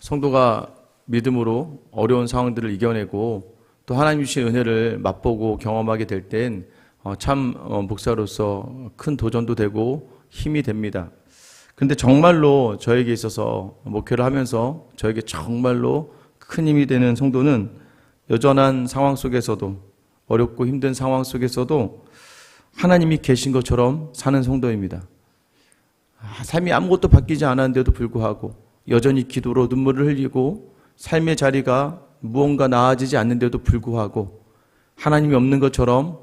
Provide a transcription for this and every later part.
성도가 믿음으로 어려운 상황들을 이겨내고 또 하나님 주신 은혜를 맛보고 경험하게 될 땐 참 목사로서 큰 도전도 되고 힘이 됩니다. 근데 정말로 저에게 있어서 목회를 하면서 저에게 정말로 큰 힘이 되는 성도는 여전한 상황 속에서도, 어렵고 힘든 상황 속에서도 하나님이 계신 것처럼 사는 성도입니다. 삶이 아무것도 바뀌지 않았는데도 불구하고 여전히 기도로 눈물을 흘리고 삶의 자리가 무언가 나아지지 않는데도 불구하고 하나님이 없는 것처럼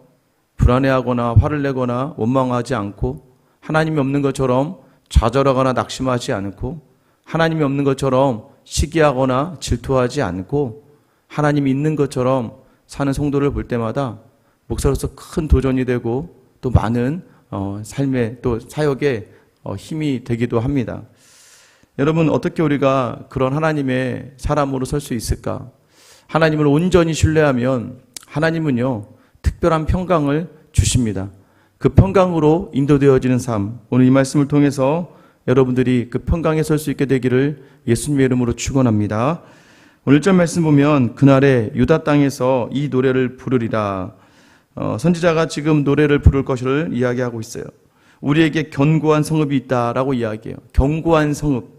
불안해하거나 화를 내거나 원망하지 않고, 하나님이 없는 것처럼 좌절하거나 낙심하지 않고, 하나님이 없는 것처럼 시기하거나 질투하지 않고, 하나님이 있는 것처럼 사는 성도를 볼 때마다 목사로서 큰 도전이 되고 또 많은 삶의 또 사역에 힘이 되기도 합니다. 여러분, 어떻게 우리가 그런 하나님의 사람으로 설 수 있을까? 하나님을 온전히 신뢰하면 하나님은요, 특별한 평강을 주십니다. 그 평강으로 인도되어지는 삶, 오늘 이 말씀을 통해서 여러분들이 그 평강에 설 수 있게 되기를 예수님의 이름으로 축원합니다. 오늘 1절 말씀 보면 그날에 유다 땅에서 이 노래를 부르리라. 선지자가 지금 노래를 부를 것을 이야기하고 있어요. 우리에게 견고한 성읍이 있다라고 이야기해요. 견고한 성읍.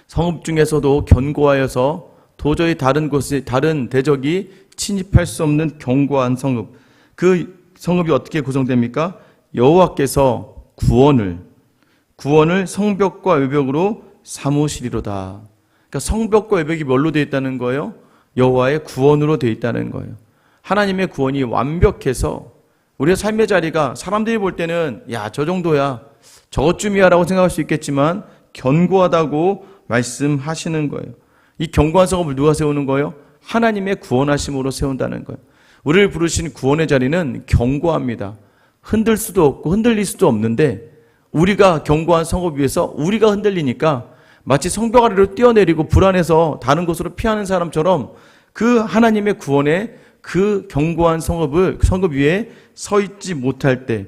성읍 중에서도 견고하여서 도저히 다른 대적이 침입할 수 없는 견고한 성읍. 그 성읍이 어떻게 구성됩니까? 여호와께서 구원을 성벽과 외벽으로 삼으시리로다. 그러니까 성벽과 외벽이 뭘로 되어 있다는 거예요? 여호와의 구원으로 되어 있다는 거예요. 하나님의 구원이 완벽해서 우리의 삶의 자리가 사람들이 볼 때는 야, 저 정도야, 저것쯤이야 라고 생각할 수 있겠지만 견고하다고 말씀하시는 거예요. 이 견고한 성읍을 누가 세우는 거예요? 하나님의 구원하심으로 세운다는 거예요. 우리를 부르신 구원의 자리는 견고합니다. 흔들 수도 없고 흔들릴 수도 없는데 우리가 견고한 성읍 위에서 우리가 흔들리니까 마치 성벽 아래로 뛰어내리고 불안해서 다른 곳으로 피하는 사람처럼 그 하나님의 구원의 그 견고한 성읍 위에 서 있지 못할 때,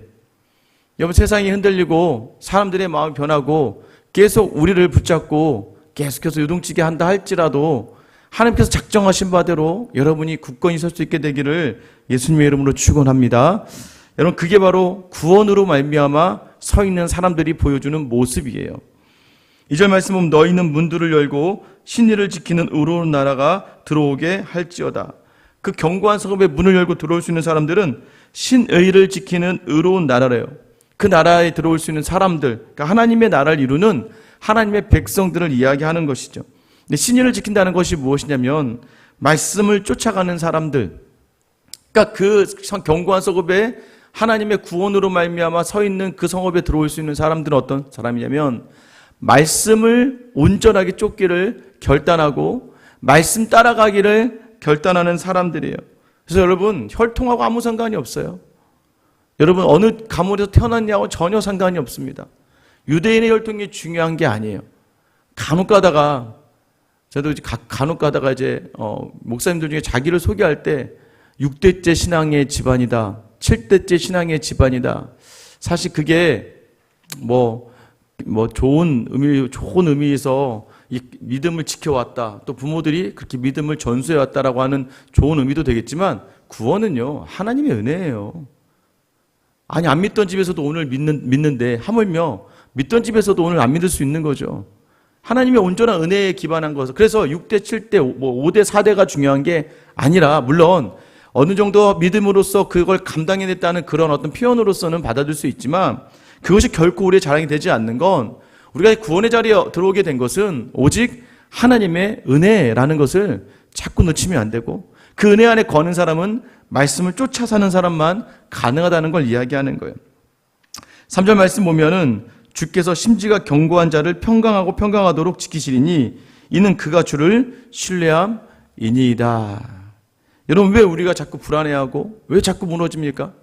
여러분, 세상이 흔들리고 사람들의 마음이 변하고 계속 우리를 붙잡고 계속해서 요동치게 한다 할지라도 하나님께서 작정하신 바대로 여러분이 굳건히 설 수 있게 되기를 예수님의 이름으로 축원합니다. 여러분, 그게 바로 구원으로 말미암아 서 있는 사람들이 보여주는 모습이에요. 2절 말씀 보면 너희는 문들을 열고 신의를 지키는 의로운 나라가 들어오게 할지어다. 그 견고한 성읍의 문을 열고 들어올 수 있는 사람들은 신의를 지키는 의로운 나라래요. 그 나라에 들어올 수 있는 사람들, 그러니까 하나님의 나라를 이루는 하나님의 백성들을 이야기하는 것이죠. 근데 신의를 지킨다는 것이 무엇이냐면 말씀을 쫓아가는 사람들, 그러니까 그 견고한 성읍에 하나님의 구원으로 말미암아 서 있는 그 성읍에 들어올 수 있는 사람들은 어떤 사람이냐면 말씀을 온전하게 쫓기를 결단하고 말씀 따라가기를 결단하는 사람들이에요. 그래서 여러분, 혈통하고 아무 상관이 없어요. 여러분, 어느 가문에서 태어났냐고 전혀 상관이 없습니다. 유대인의 혈통이 중요한 게 아니에요. 간혹 가다가 저도 간혹 가다가 목사님들 중에 자기를 소개할 때 6대째 신앙의 집안이다, 7대째 신앙의 집안이다. 사실 그게 좋은 의미에서 이 믿음을 지켜왔다, 또 부모들이 그렇게 믿음을 전수해왔다라고 하는 좋은 의미도 되겠지만 구원은요, 하나님의 은혜예요. 아니, 안 믿던 집에서도 오늘 믿는데 하물며 믿던 집에서도 오늘 안 믿을 수 있는 거죠. 하나님의 온전한 은혜에 기반한 것을. 그래서 6대, 7대, 5대, 4대가 중요한 게 아니라, 물론 어느 정도 믿음으로써 그걸 감당해냈다는 그런 어떤 표현으로서는 받아들일 수 있지만 그것이 결코 우리의 자랑이 되지 않는 건, 우리가 구원의 자리에 들어오게 된 것은 오직 하나님의 은혜라는 것을 자꾸 놓치면 안 되고, 그 은혜 안에 거는 사람은 말씀을 쫓아 사는 사람만 가능하다는 걸 이야기하는 거예요. 3절 말씀 보면은 주께서 심지가 견고한 자를 평강하고 평강하도록 지키시리니 이는 그가 주를 신뢰함이니이다. 여러분, 왜 우리가 자꾸 불안해하고 왜 자꾸 무너집니까?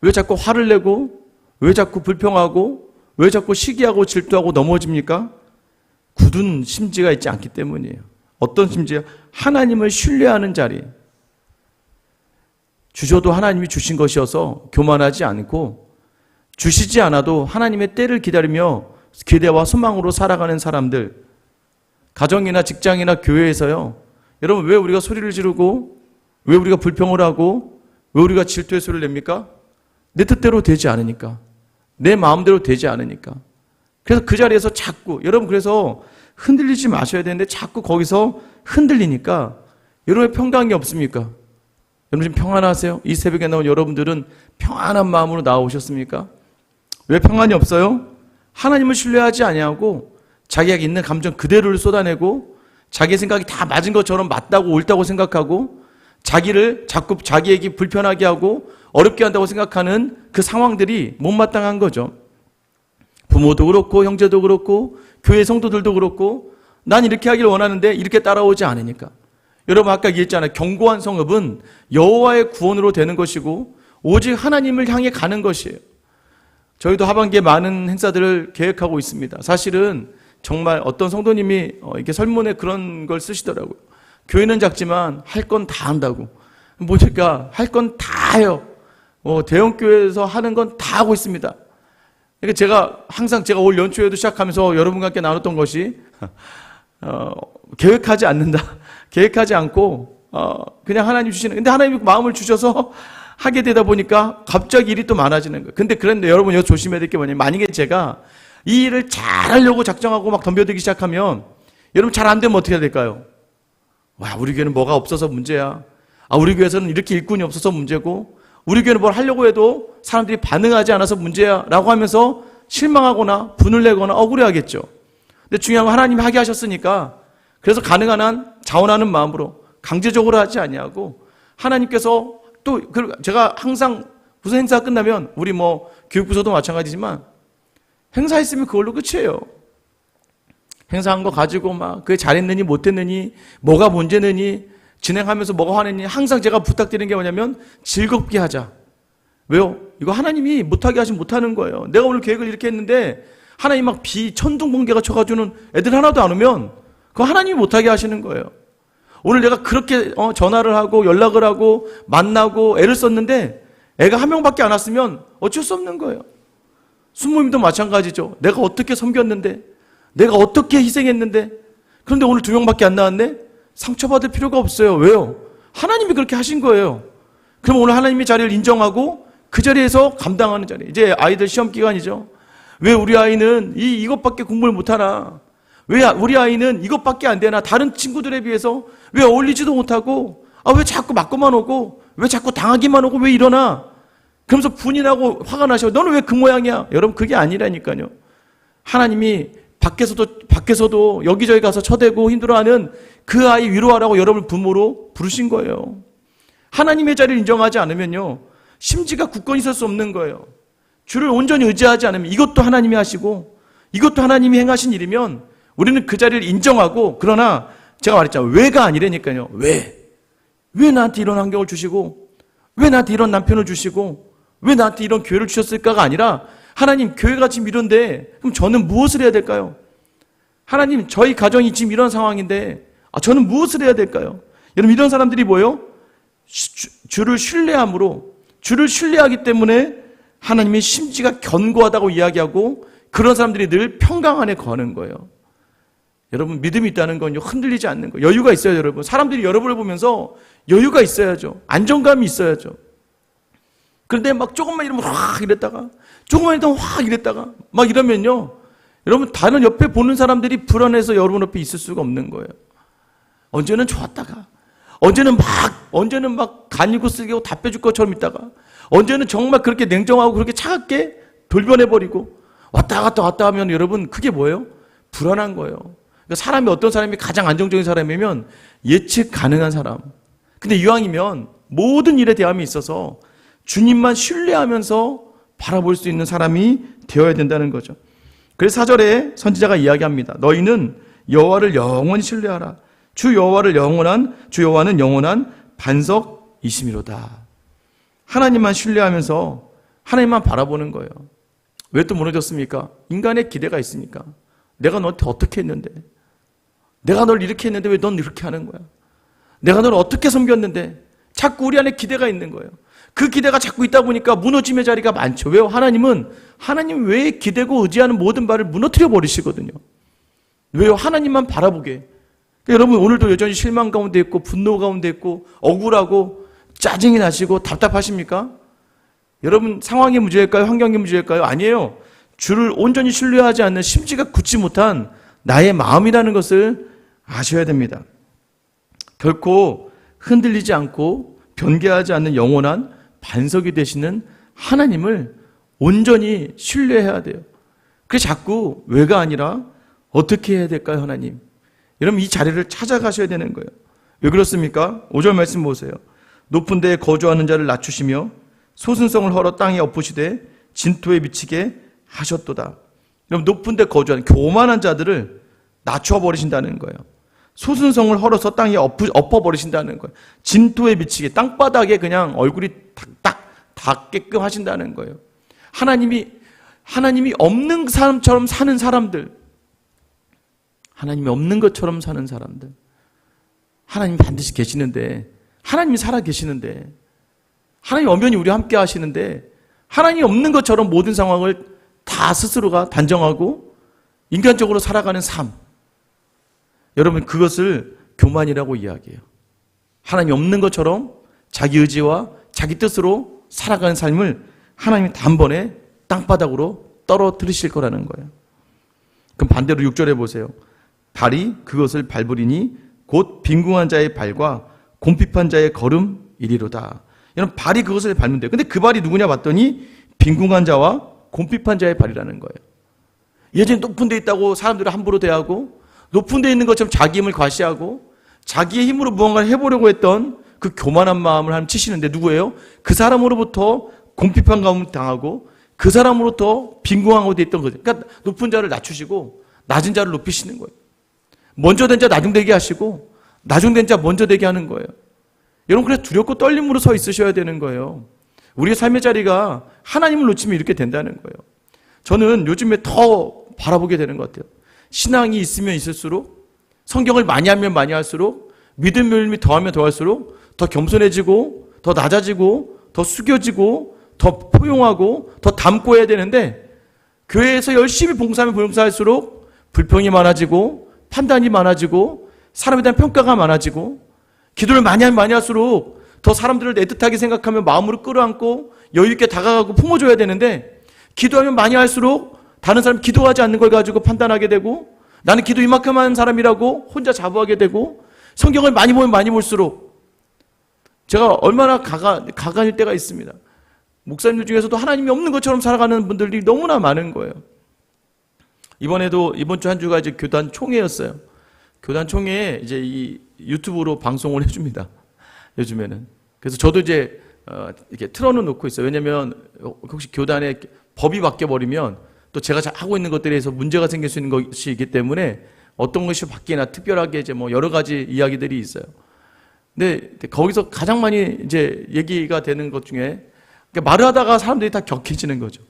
왜 자꾸 화를 내고 왜 자꾸 불평하고 왜 자꾸 시기하고 질투하고 넘어집니까? 굳은 심지가 있지 않기 때문이에요. 어떤 심지요? 하나님을 신뢰하는 자리. 주셔도 하나님이 주신 것이어서 교만하지 않고, 주시지 않아도 하나님의 때를 기다리며 기대와 소망으로 살아가는 사람들, 가정이나 직장이나 교회에서요. 여러분, 왜 우리가 소리를 지르고, 왜 우리가 불평을 하고, 왜 우리가 질투의 소리를 냅니까? 내 뜻대로 되지 않으니까. 내 마음대로 되지 않으니까. 그래서 그 자리에서 자꾸, 여러분, 그래서 흔들리지 마셔야 되는데 자꾸 거기서 흔들리니까 여러분의 평강이 없습니까? 여러분 지금 평안하세요? 이 새벽에 나온 여러분들은 평안한 마음으로 나오셨습니까? 왜 평안이 없어요? 하나님을 신뢰하지 아니하고 자기에게 있는 감정 그대로를 쏟아내고 자기 생각이 다 맞은 것처럼 맞다고 옳다고 생각하고 자기를 자꾸 자기에게 불편하게 하고 어렵게 한다고 생각하는 그 상황들이 못마땅한 거죠. 부모도 그렇고 형제도 그렇고 교회 성도들도 그렇고 난 이렇게 하길 원하는데 이렇게 따라오지 않으니까. 여러분 아까 얘기했잖아요. 견고한 성읍은 여호와의 구원으로 되는 것이고 오직 하나님을 향해 가는 것이에요. 저희도 하반기에 많은 행사들을 계획하고 있습니다. 사실은 정말 어떤 성도님이 이렇게 설문에 그런 걸 쓰시더라고요. 교회는 작지만 할 건 다 한다고. 뭐니까 할 건 다 해요. 대형 교회에서 하는 건 다 하고 있습니다. 그러니까 제가 항상 올 연초에도 시작하면서 여러분과 함께 나눴던 것이 계획하지 않는다. 계획하지 않고 그냥 하나님 주시는. 근데 하나님이 마음을 주셔서 하게 되다 보니까 갑자기 일이 또 많아지는 거예요. 근데 그런데 여러분 여기 조심해야 될 게 뭐냐면 만약에 제가 이 일을 잘 하려고 작정하고 막 덤벼들기 시작하면 여러분 잘 안 되면 어떻게 해야 될까요? 와, 우리 교회는 뭐가 없어서 문제야. 우리 교회에서는 이렇게 일꾼이 없어서 문제고 우리 교회는 뭘 하려고 해도 사람들이 반응하지 않아서 문제야 라고 하면서 실망하거나 분을 내거나 억울해하겠죠. 근데 중요한 건 하나님이 하게 하셨으니까 그래서 가능한 한 자원하는 마음으로 강제적으로 하지 아니하고 하나님께서 또 제가 항상 무슨 행사가 끝나면 우리 교육부서도 마찬가지지만 행사했으면 그걸로 끝이에요. 행사한 거 가지고 그게 잘했느니 못했느니 뭐가 문제느니 진행하면서 뭐가 화냈니 항상 제가 부탁드리는 게 뭐냐면 즐겁게 하자. 왜요? 이거 하나님이 못하게 하시면 못하는 거예요. 내가 오늘 계획을 이렇게 했는데 하나님 막 천둥 번개가 쳐가지고는 애들 하나도 안 오면 그거 하나님이 못하게 하시는 거예요. 오늘 내가 그렇게 전화를 하고 연락을 하고 만나고 애를 썼는데 애가 한 명밖에 안 왔으면 어쩔 수 없는 거예요. 순모임도 마찬가지죠. 내가 어떻게 섬겼는데 내가 어떻게 희생했는데 그런데 오늘 2명밖에 안 나왔네? 상처받을 필요가 없어요. 왜요? 하나님이 그렇게 하신 거예요. 그럼 오늘 하나님의 자리를 인정하고 그 자리에서 감당하는 자리. 이제 아이들 시험 기간이죠. 왜 우리 아이는 이것밖에 공부를 못하나? 왜 우리 아이는 이것밖에 안 되나? 다른 친구들에 비해서 왜 어울리지도 못하고 왜 자꾸 맞고만 오고 왜 자꾸 당하기만 오고 왜 이러나? 그러면서 분이 나고 화가 나셔. 너는 왜 그 모양이야? 여러분 그게 아니라니까요. 하나님이 밖에서도 여기저기 가서 쳐대고 힘들어하는 그 아이 위로하라고 여러분을 부모로 부르신 거예요. 하나님의 자리를 인정하지 않으면요. 심지가 굳건히 있을 수 없는 거예요. 주를 온전히 의지하지 않으면 이것도 하나님이 하시고 이것도 하나님이 행하신 일이면 우리는 그 자리를 인정하고 그러나 제가 말했잖아요. 왜가 아니라니까요. 왜 나한테 이런 환경을 주시고 왜 나한테 이런 남편을 주시고 왜 나한테 이런 교회를 주셨을까가 아니라 하나님 교회가 지금 이런데 그럼 저는 무엇을 해야 될까요? 하나님 저희 가정이 지금 이런 상황인데 저는 무엇을 해야 될까요? 여러분 이런 사람들이 뭐예요? 주를 신뢰함으로 주를 신뢰하기 때문에 하나님의 심지가 견고하다고 이야기하고 그런 사람들이 늘 평강 안에 거하는 거예요. 여러분 믿음이 있다는 건요 흔들리지 않는 거예요. 여유가 있어요. 여러분 사람들이 여러분을 보면서 여유가 있어야죠. 안정감이 있어야죠. 그런데 막 조금만 이러면 확 이랬다가 조금만 이러면 확 이랬다가 막 이러면요 여러분 다른 옆에 보는 사람들이 불안해서 여러분 옆에 있을 수가 없는 거예요. 언제는 좋았다가 언제는 막 간이고 쓰고 다 빼줄 것처럼 있다가 언제는 정말 그렇게 냉정하고 그렇게 차갑게 돌변해버리고 왔다 갔다 하면 여러분 그게 뭐예요? 불안한 거예요. 그러니까 어떤 사람이 가장 안정적인 사람이면 예측 가능한 사람. 근데 이왕이면 모든 일에 대함에 있어서 주님만 신뢰하면서 바라볼 수 있는 사람이 되어야 된다는 거죠. 그래서 4절에 선지자가 이야기합니다. 너희는 여호와를 영원히 신뢰하라. 주 여호와는 영원한 반석이심이로다. 하나님만 신뢰하면서 하나님만 바라보는 거예요. 왜 또 무너졌습니까? 인간의 기대가 있으니까. 내가 너한테 어떻게 했는데? 내가 널 이렇게 했는데 왜 넌 이렇게 하는 거야? 내가 널 어떻게 섬겼는데? 자꾸 우리 안에 기대가 있는 거예요. 그 기대가 자꾸 있다 보니까 무너짐의 자리가 많죠. 왜요? 하나님 외에 기대고 의지하는 모든 바를 무너뜨려 버리시거든요. 왜요? 하나님만 바라보게. 그러니까 여러분 오늘도 여전히 실망 가운데 있고 분노 가운데 있고 억울하고 짜증이 나시고 답답하십니까? 여러분 상황의 문제일까요? 환경의 문제일까요? 아니에요. 주를 온전히 신뢰하지 않는 심지가 굳지 못한 나의 마음이라는 것을 아셔야 됩니다. 결코 흔들리지 않고 변개하지 않는 영원한 반석이 되시는 하나님을 온전히 신뢰해야 돼요. 그게 자꾸 왜가 아니라 어떻게 해야 될까요, 하나님? 여러분 이 자리를 찾아가셔야 되는 거예요. 왜 그렇습니까? 5절 말씀 보세요. 높은 데에 거주하는 자를 낮추시며 소순성을 헐어 땅에 엎으시되 진토에 미치게 하셨도다. 여러분 높은 데 거주하는 교만한 자들을 낮춰버리신다는 거예요. 소순성을 헐어서 땅에 엎어버리신다는 거예요. 진토에 미치게 땅바닥에 그냥 얼굴이 딱 닿게끔 하신다는 거예요. 하나님이 없는 사람처럼 사는 사람들, 하나님이 없는 것처럼 사는 사람들, 하나님이 반드시 계시는데, 하나님이 살아 계시는데, 하나님 엄연히 우리와 함께 하시는데, 하나님이 없는 것처럼 모든 상황을 다 스스로가 단정하고 인간적으로 살아가는 삶, 여러분 그것을 교만이라고 이야기해요. 하나님이 없는 것처럼 자기 의지와 자기 뜻으로 살아가는 삶을 하나님이 단번에 땅바닥으로 떨어뜨리실 거라는 거예요. 그럼 반대로 6절에 보세요. 발이 그것을 밟으리니 곧 빈궁한 자의 발과 곰핍한 자의 걸음 이리로다. 여러분 발이 그것을 밟는 데요. 근데 그 발이 누구냐 봤더니 빈궁한 자와 곰핍한 자의 발이라는 거예요. 예전에 높은 데 있다고 사람들을 함부로 대하고 높은 데 있는 것처럼 자기 힘을 과시하고 자기의 힘으로 무언가를 해보려고 했던 그 교만한 마음을 하나님 치시는데 누구예요? 그 사람으로부터 곰핍한 가운데 당하고 그 사람으로부터 빈궁하고 돼 있던 거죠. 그러니까 높은 자를 낮추시고 낮은 자를 높이시는 거예요. 먼저 된 자 나중되게 하시고 나중된 자 먼저 되게 하는 거예요. 여러분 그래서 두렵고 떨림으로 서 있으셔야 되는 거예요. 우리의 삶의 자리가 하나님을 놓치면 이렇게 된다는 거예요. 저는 요즘에 더 바라보게 되는 것 같아요. 신앙이 있으면 있을수록 성경을 많이 하면 많이 할수록 믿음을 더하면 더할수록 더 겸손해지고 더 낮아지고 더 숙여지고 더 포용하고 더 담고 해야 되는데 교회에서 열심히 봉사하면 봉사할수록 불평이 많아지고 판단이 많아지고 사람에 대한 평가가 많아지고 기도를 많이 하면 많이 할수록 더 사람들을 애틋하게 생각하며 마음으로 끌어안고 여유 있게 다가가고 품어줘야 되는데 기도하면 많이 할수록 다른 사람이 기도하지 않는 걸 가지고 판단하게 되고 나는 기도 이만큼 하는 사람이라고 혼자 자부하게 되고 성경을 많이 보면 많이 볼수록 제가 얼마나 가관일 때가 있습니다. 목사님들 중에서도 하나님이 없는 것처럼 살아가는 분들이 너무나 많은 거예요. 이번 주 한 주가 이제 교단 총회였어요. 교단 총회에 이제 이 유튜브로 방송을 해줍니다. 요즘에는. 그래서 저도 이제 이렇게 틀어는 놓고 있어요. 왜냐면 혹시 교단에 법이 바뀌어버리면 또 제가 하고 있는 것들에 대해서 문제가 생길 수 있는 것이기 때문에 어떤 것이 바뀌나 특별하게 이제 뭐 여러 가지 이야기들이 있어요. 근데 거기서 가장 많이 이제 얘기가 되는 것 중에 말을 하다가 사람들이 다 격해지는 거죠.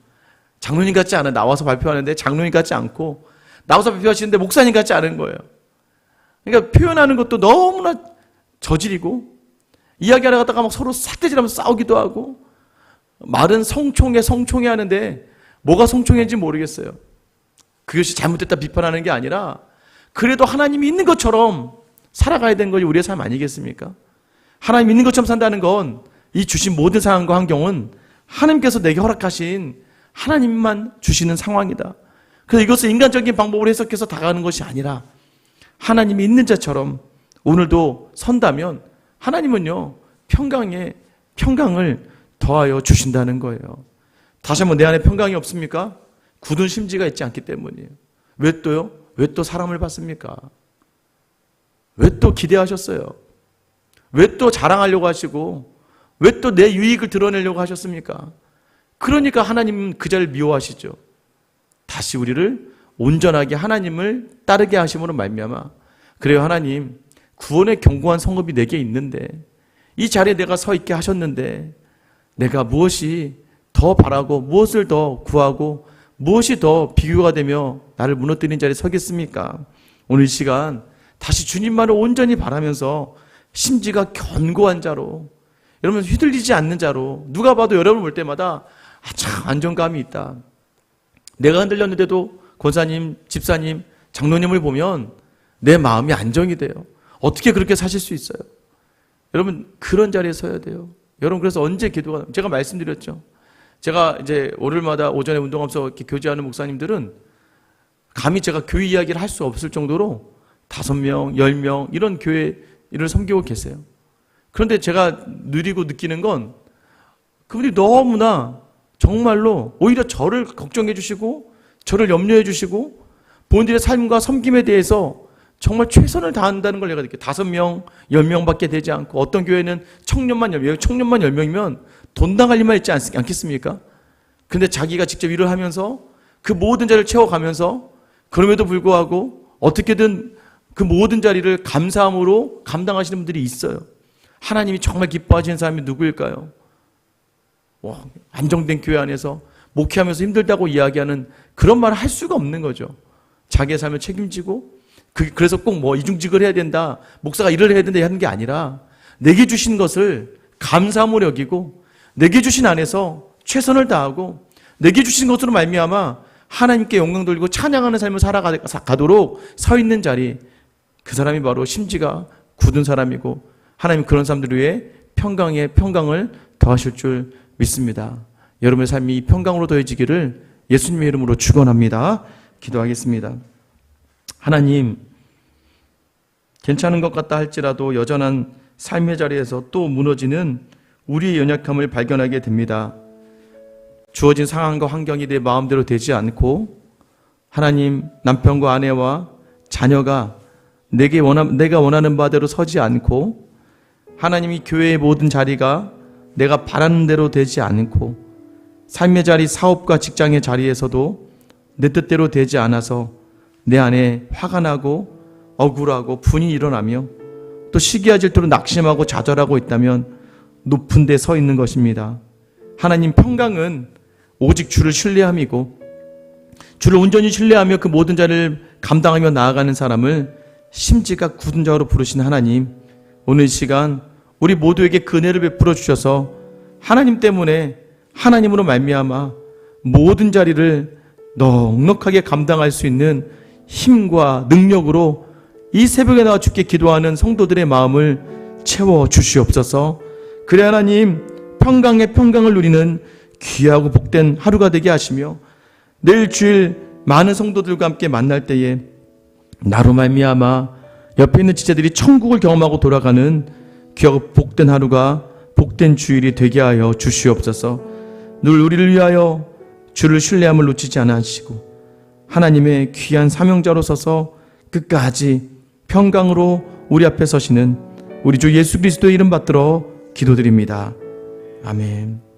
장로님 같지 않아. 나와서 발표하는데 장로님 같지 않고 나와서 발표하시는데 목사님 같지 않은 거예요. 그러니까 표현하는 것도 너무나 저질이고 이야기하러 갔다가 막 서로 삿대질하면서 싸우기도 하고 말은 성총회 하는데 뭐가 성총회인지 모르겠어요. 그것이 잘못됐다 비판하는 게 아니라 그래도 하나님이 있는 것처럼 살아가야 되는 것이 우리의 삶 아니겠습니까? 하나님 있는 것처럼 산다는 건 이 주신 모든 상황과 환경은 하나님께서 내게 허락하신 하나님만 주시는 상황이다. 그래서 이것을 인간적인 방법으로 해석해서 다가가는 것이 아니라 하나님이 있는 자처럼 오늘도 선다면 하나님은요 평강에 평강을 더하여 주신다는 거예요. 다시 한번 내 안에 평강이 없습니까? 굳은 심지가 있지 않기 때문이에요. 왜 또요? 왜 또 사람을 봤습니까? 왜 또 기대하셨어요? 왜 또 자랑하려고 하시고 왜 또 내 유익을 드러내려고 하셨습니까? 그러니까 하나님은 그 자를 미워하시죠. 다시 우리를 온전하게 하나님을 따르게 하심으로 말미암아 그래요. 하나님 구원의 견고한 성읍이 내게 있는데 이 자리에 내가 서 있게 하셨는데 내가 무엇이 더 바라고 무엇을 더 구하고 무엇이 더 비교가 되며 나를 무너뜨리는 자리에 서겠습니까? 오늘 이 시간 다시 주님만을 온전히 바라면서 심지가 견고한 자로 여러분 휘둘리지 않는 자로 누가 봐도 여러분을 볼 때마다 참 안정감이 있다. 내가 흔들렸는데도 권사님, 집사님, 장로님을 보면 내 마음이 안정이 돼요. 어떻게 그렇게 사실 수 있어요? 여러분, 그런 자리에 서야 돼요. 여러분, 그래서 언제 기도가, 제가 말씀드렸죠. 제가 이제 월요일마다 오전에 운동하면서 이렇게 교제하는 목사님들은 감히 제가 교회 이야기를 할 수 없을 정도로 5명, 10명 이런 교회를 섬기고 계세요. 그런데 제가 누리고 느끼는 건 그분들이 너무나 정말로 오히려 저를 걱정해 주시고 저를 염려해 주시고 본인들의 삶과 섬김에 대해서 정말 최선을 다한다는 걸 내가 느껴요. 5명, 10명밖에 되지 않고 어떤 교회는 청년만 10명, 청년만 10명이면 돈 나갈 일만 있지 않겠습니까? 근데 자기가 직접 일을 하면서 그 모든 자리를 채워가면서 그럼에도 불구하고 어떻게든 그 모든 자리를 감사함으로 감당하시는 분들이 있어요. 하나님이 정말 기뻐하시는 사람이 누구일까요? 안정된 교회 안에서 목회하면서 힘들다고 이야기하는 그런 말을 할 수가 없는 거죠. 자기의 삶을 책임지고 그래서 꼭 뭐 이중직을 해야 된다, 목사가 일을 해야 된다 하는 게 아니라 내게 주신 것을 감사함으로 여기고 내게 주신 안에서 최선을 다하고 내게 주신 것으로 말미암아 하나님께 영광 돌리고 찬양하는 삶을 살아가도록 서 있는 자리, 그 사람이 바로 심지가 굳은 사람이고 하나님 그런 사람들 위해 평강을 더하실 줄 믿습니다. 여러분의 삶이 평강으로 더해지기를 예수님의 이름으로 축원합니다. 기도하겠습니다. 하나님, 괜찮은 것 같다 할지라도 여전한 삶의 자리에서 또 무너지는 우리의 연약함을 발견하게 됩니다. 주어진 상황과 환경이 내 마음대로 되지 않고 하나님, 남편과 아내와 자녀가 내가 원하는 바대로 서지 않고 하나님이 교회의 모든 자리가 내가 바라는 대로 되지 않고 삶의 자리, 사업과 직장의 자리에서도 내 뜻대로 되지 않아서 내 안에 화가 나고 억울하고 분이 일어나며 또 시기와 질투로 낙심하고 좌절하고 있다면 높은 데 서 있는 것입니다. 하나님, 평강은 오직 주를 신뢰함이고 주를 온전히 신뢰하며 그 모든 자를 감당하며 나아가는 사람을 심지가 굳은 자로 부르신 하나님, 오늘 이 시간 우리 모두에게 그 은혜를 베풀어 주셔서 하나님 때문에 하나님으로 말미암아 모든 자리를 넉넉하게 감당할 수 있는 힘과 능력으로 이 새벽에 나와 주께 기도하는 성도들의 마음을 채워 주시옵소서. 그래 하나님, 평강의 평강을 누리는 귀하고 복된 하루가 되게 하시며 내일 주일 많은 성도들과 함께 만날 때에 나로 말미암아 옆에 있는 지체들이 천국을 경험하고 돌아가는 귀하고 복된 하루가, 복된 주일이 되게 하여 주시옵소서. 늘 우리를 위하여 주를 신뢰함을 놓치지 않으시고 하나님의 귀한 사명자로 서서 끝까지 평강으로 우리 앞에 서시는 우리 주 예수 그리스도의 이름 받들어 기도드립니다. 아멘.